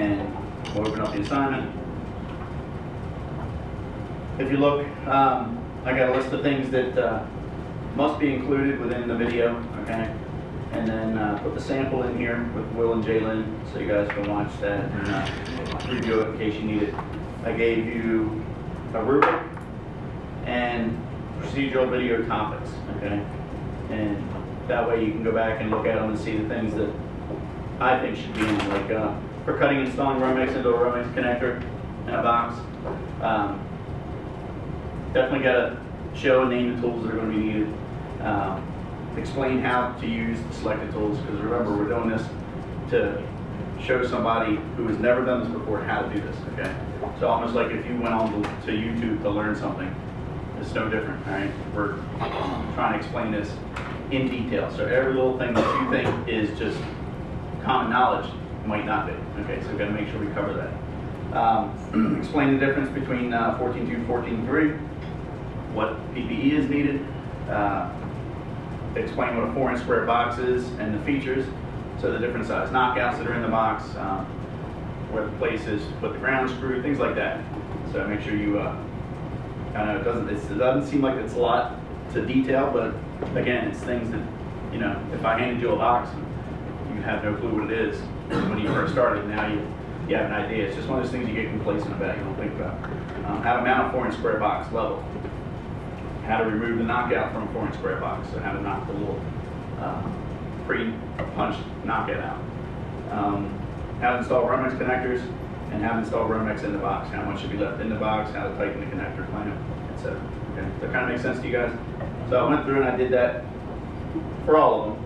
and we'll open up the assignment. If you look, I got a list of things that must be included within the video, okay? And then put the sample in here with Will and Jalen so you guys can watch that and review it in case you need it. I gave you a rubric and procedural video topics, okay? And that way you can go back and look at them and see the things that I think should be in, like for cutting and installing Romex into a Romex connector in a box. Definitely got to show and name the tools that are going to be needed. Explain how to use the selected tools, because remember, we're doing this to show somebody who has never done this before how to do this, okay? So almost like if you went on to YouTube to learn something, it's no different, all right? We're trying to explain this in detail. So every little thing that you think is just common knowledge might not be, okay? So we've got to make sure we cover that. Explain the difference between 14.2 and 14.3, what PPE is needed, explain what a 4-inch square box is and the features, so the different size knockouts that are in the box, where the place is to put the ground screw, things like that. So make sure you, I know it doesn't seem like it's a lot to detail, but again, it's things that, you know, if I handed you a box and you have no clue what it is when you first started, now you have an idea. It's just one of those things you get complacent about, you don't think about. How to mount a 4-inch square box level. How to remove the knockout from a 4-inch square box, so how to knock the little pre-punched knockout out. How to install Romex connectors, and how to install Romex in the box. How much should be left in the box, how to tighten the connector clamp, etc. Okay, that kind of makes sense to you guys? So I went through and I did that for all of them.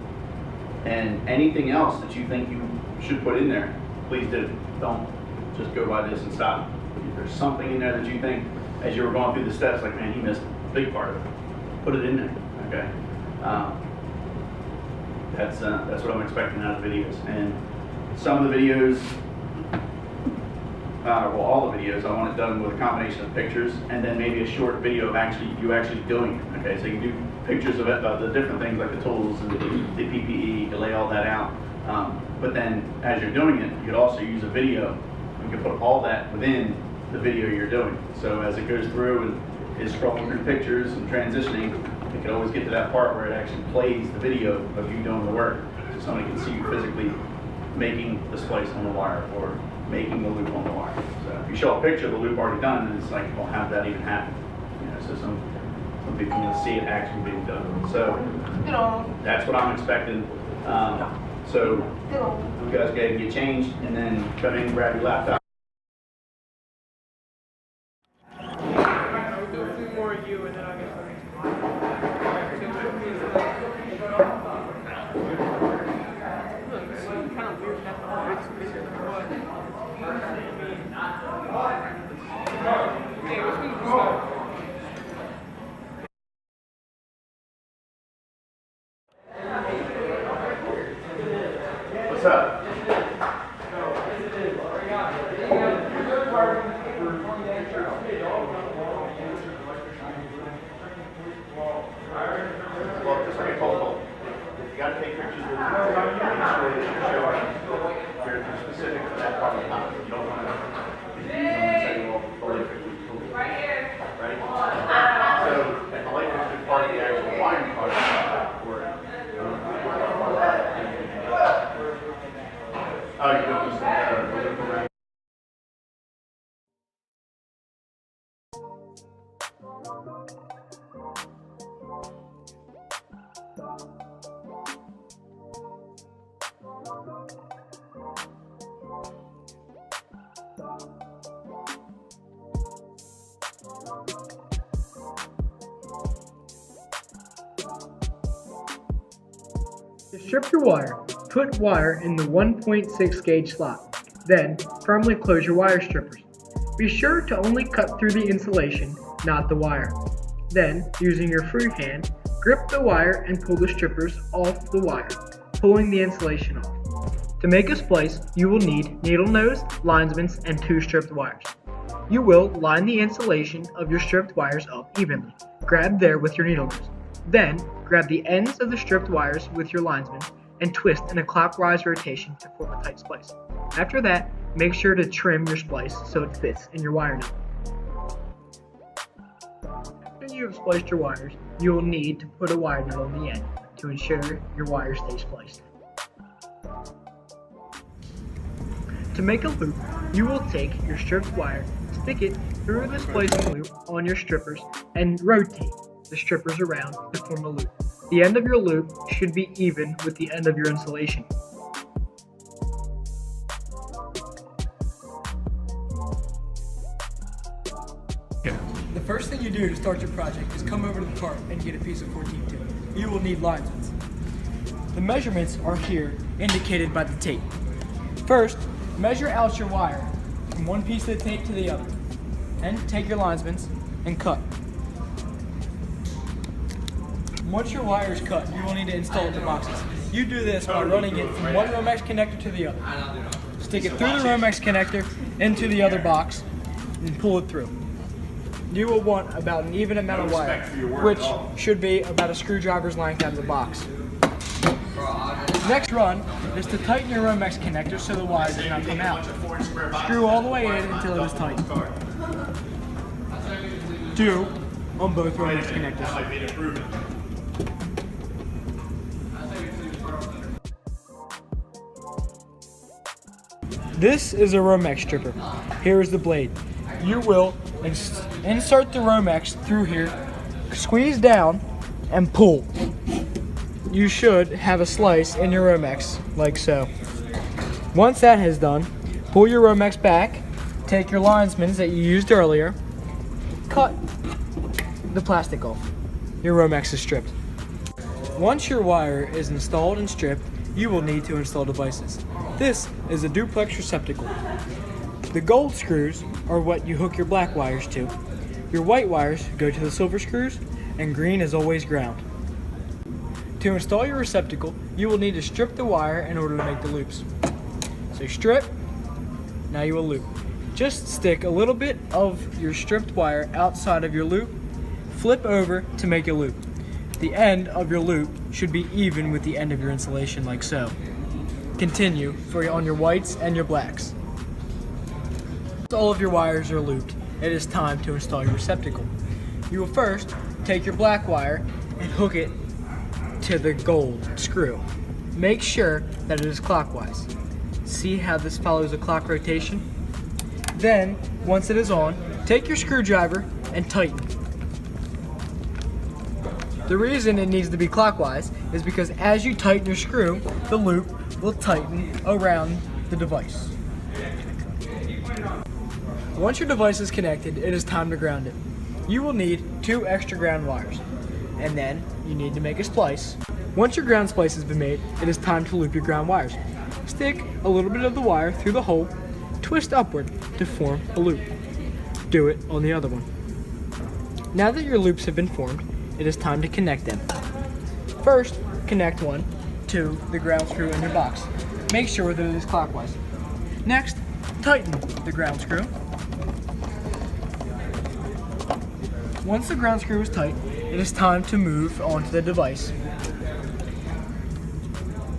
And anything else that you think you should put in there, please do. Don't just go by this and stop. If there's something in there that you think, as you were going through the steps, like, man, he missed big part of it. Put it in there, okay? That's what I'm expecting out of the videos. And some of the videos, well, all the videos, I want it done with a combination of pictures and then maybe a short video of you actually doing it, okay? So you can do pictures of the different things like the tools and the PPE, you can lay all that out. But then as you're doing it, you could also use a video. You can put all that within the video you're doing. So as it goes through and is scrolling through pictures and transitioning, you can always get to that part where it actually plays the video of you doing the work, so somebody can see you physically making the splice on the wire or making the loop on the wire. So if you show a picture of the loop already done, then it's like, well, how did that even happen? You know, so some people want to see it actually being done. So that's what I'm expecting. So you guys go ahead and get changed, and then come in and grab your laptop. What's up? Well, just like I told you, you got to take pictures with you. You're specific to that part of the house. You don't want to say, well, the light fixture is right here. Right? So, if the light fixture is part of the actual wiring part of the work, oh, you don't just around. To strip your wire, put wire in the 1.6 gauge slot. Then, firmly close your wire strippers. Be sure to only cut through the insulation, not the wire. Then, using your free hand, grip the wire and pull the strippers off the wire, pulling the insulation off. To make a splice, you will need needle nose, linesmans, and 2 stripped wires. You will line the insulation of your stripped wires up evenly. Grab there with your needle nose. Then, grab the ends of the stripped wires with your linesman and twist in a clockwise rotation to form a tight splice. After that, make sure to trim your splice so it fits in your wire nut. After you have spliced your wires, you will need to put a wire nut on the end to ensure your wires stay spliced. To make a loop, you will take your stripped wire, stick it through the splicing loop on your strippers, and rotate the strippers around to form a loop. The end of your loop should be even with the end of your insulation. The first thing you do to start your project is come over to the cart and get a piece of 14 tape. You will need linesments. The measurements are here, indicated by the tape. First, measure out your wire from one piece of the tape to the other. Then take your linesments and cut. Once your wire is cut, you will need to install it in the boxes. You do this by running it from one Romex connector to the other. Stick it through the Romex connector into the other box and pull it through. You will want about an even amount of wire, which should be about a screwdriver's length out of the box. Next run is to tighten your Romex connector so the wire does not come out. Screw all the way in until it is tight. Do on both Romex connectors. This is a Romex stripper. Here is the blade. You will insert the Romex through here, squeeze down, and pull. You should have a slice in your Romex, like so. Once that has done, pull your Romex back, take your linesmans that you used earlier, cut the plastic off. Your Romex is stripped. Once your wire is installed and stripped, you will need to install devices. This is a duplex receptacle. The gold screws are what you hook your black wires to. Your white wires go to the silver screws, and green is always ground. To install your receptacle, you will need to strip the wire in order to make the loops. So strip, now you will loop. Just stick a little bit of your stripped wire outside of your loop, flip over to make a loop. The end of your loop should be even with the end of your insulation, like so. Continue on your whites and your blacks. Once all of your wires are looped, it is time to install your receptacle. You will first take your black wire and hook it to the gold screw. Make sure that it is clockwise. See how this follows a clock rotation? Then, once it is on, take your screwdriver and tighten. The reason it needs to be clockwise is because as you tighten your screw, the loop will tighten around the device. Once your device is connected, it is time to ground it. You will need 2 extra ground wires, and then you need to make a splice. Once your ground splice has been made, it is time to loop your ground wires. Stick a little bit of the wire through the hole, twist upward to form a loop. Do it on the other one. Now that your loops have been formed, it is time to connect them. First, connect one to the ground screw in your box. Make sure that it is clockwise. Next, tighten the ground screw. Once the ground screw is tight, it is time to move onto the device.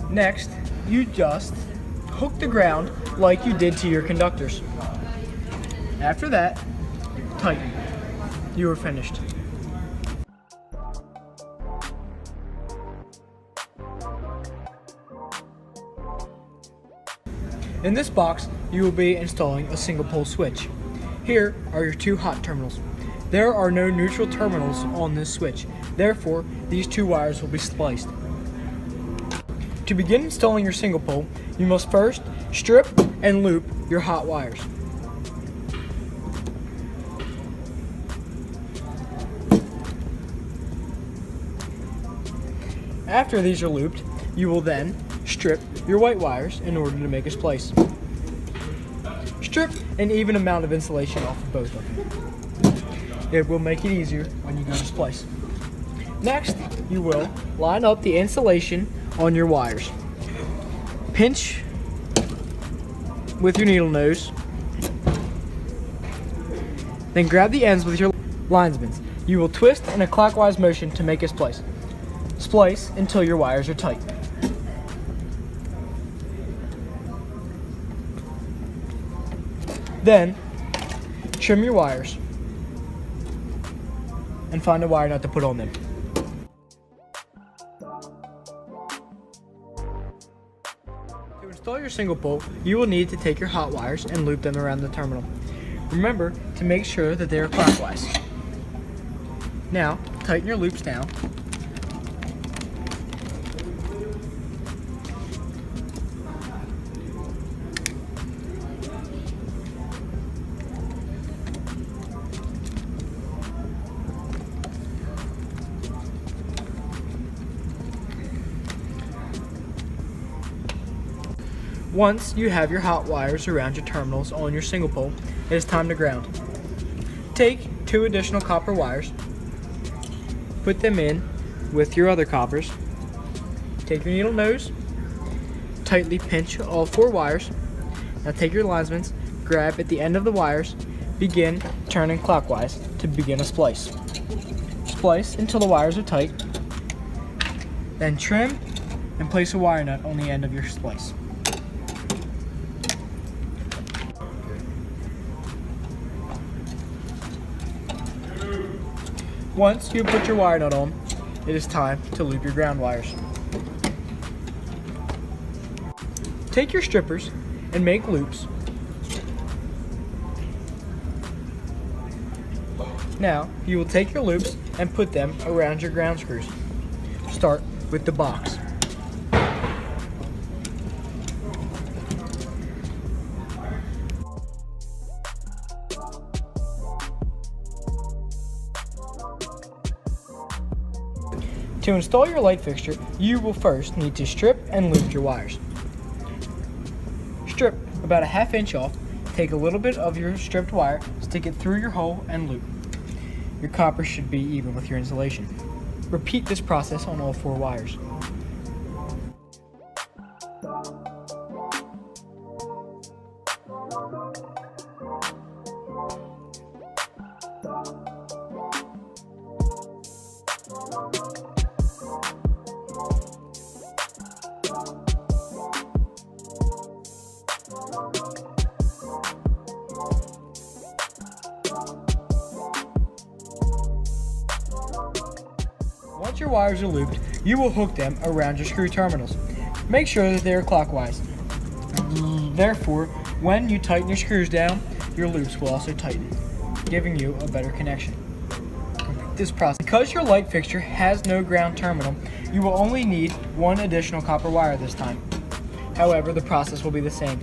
Next, you just hook the ground like you did to your conductors. After that, tighten. You are finished. In this box, you will be installing a single pole switch. Here are your 2 hot terminals. There are no neutral terminals on this switch, therefore these 2 wires will be spliced. To begin installing your single pole, you must first strip and loop your hot wires. After these are looped, you will then strip your white wires in order to make a splice. Strip an even amount of insulation off of both of them. It will make it easier when you go to splice. Next, you will line up the insulation on your wires. Pinch with your needle nose. Then grab the ends with your linesmans. You will twist in a clockwise motion to make a splice. Splice until your wires are tight. Then, trim your wires and find a wire nut to put on them. To install your single pole, you will need to take your hot wires and loop them around the terminal. Remember to make sure that they are clockwise. Now, tighten your loops down. Once you have your hot wires around your terminals on your single pole, it is time to ground. Take 2 additional copper wires, put them in with your other coppers. Take your needle nose, tightly pinch all 4 wires. Now take your linesmans, grab at the end of the wires, begin turning clockwise to begin a splice. Splice until the wires are tight, then trim and place a wire nut on the end of your splice. Once you put your wire nut on, it is time to loop your ground wires. Take your strippers and make loops. Now, you will take your loops and put them around your ground screws. Start with the box. To install your light fixture, you will first need to strip and loop your wires. Strip about a 1/2 inch off, take a little bit of your stripped wire, stick it through your hole and loop. Your copper should be even with your insulation. Repeat this process on all 4 wires. Once your wires are looped, you will hook them around your screw terminals. Make sure that they are clockwise. Therefore, when you tighten your screws down, your loops will also tighten, giving you a better connection. Repeat this process. Because your light fixture has no ground terminal, you will only need 1 additional copper wire this time. However, the process will be the same.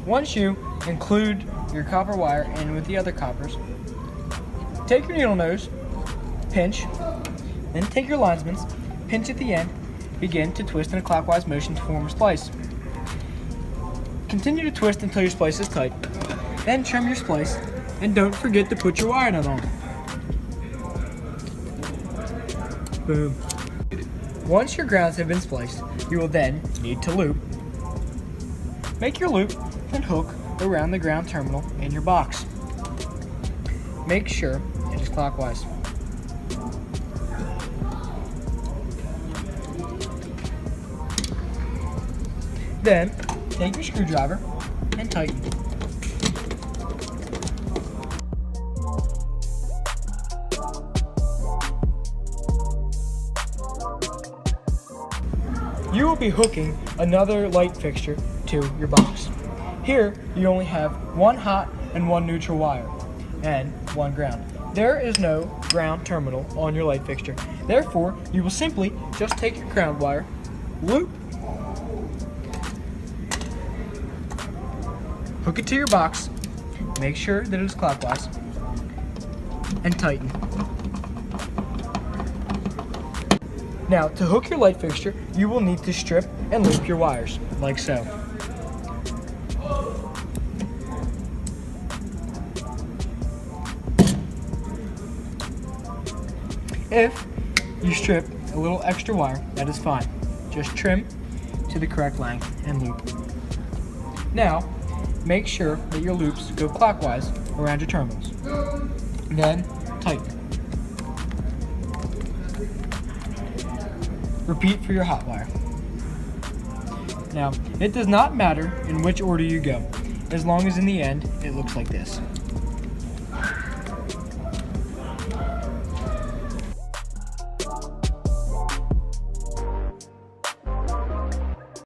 Once you include your copper wire in with the other coppers, take your needle nose, pinch, then take your linesmans, pinch at the end, begin to twist in a clockwise motion to form a splice. Continue to twist until your splice is tight, then trim your splice, and don't forget to put your wire nut on. Boom. Once your grounds have been spliced, you will then need to loop. Make your loop and hook around the ground terminal in your box. Make sure it is clockwise. Then, take your screwdriver and tighten. You will be hooking another light fixture to your box. Here, you only have 1 hot and 1 neutral wire, and 1 ground. There is no ground terminal on your light fixture. Therefore, you will simply just take your ground wire, loop, hook it to your box, make sure that it is clockwise, and tighten. Now, to hook your light fixture, you will need to strip and loop your wires, like so. If you strip a little extra wire, that is fine. Just trim to the correct length and loop. Now, make sure that your loops go clockwise around your terminals. Then, tighten. Repeat for your hot wire. Now, it does not matter in which order you go. as long as in the end it looks like this.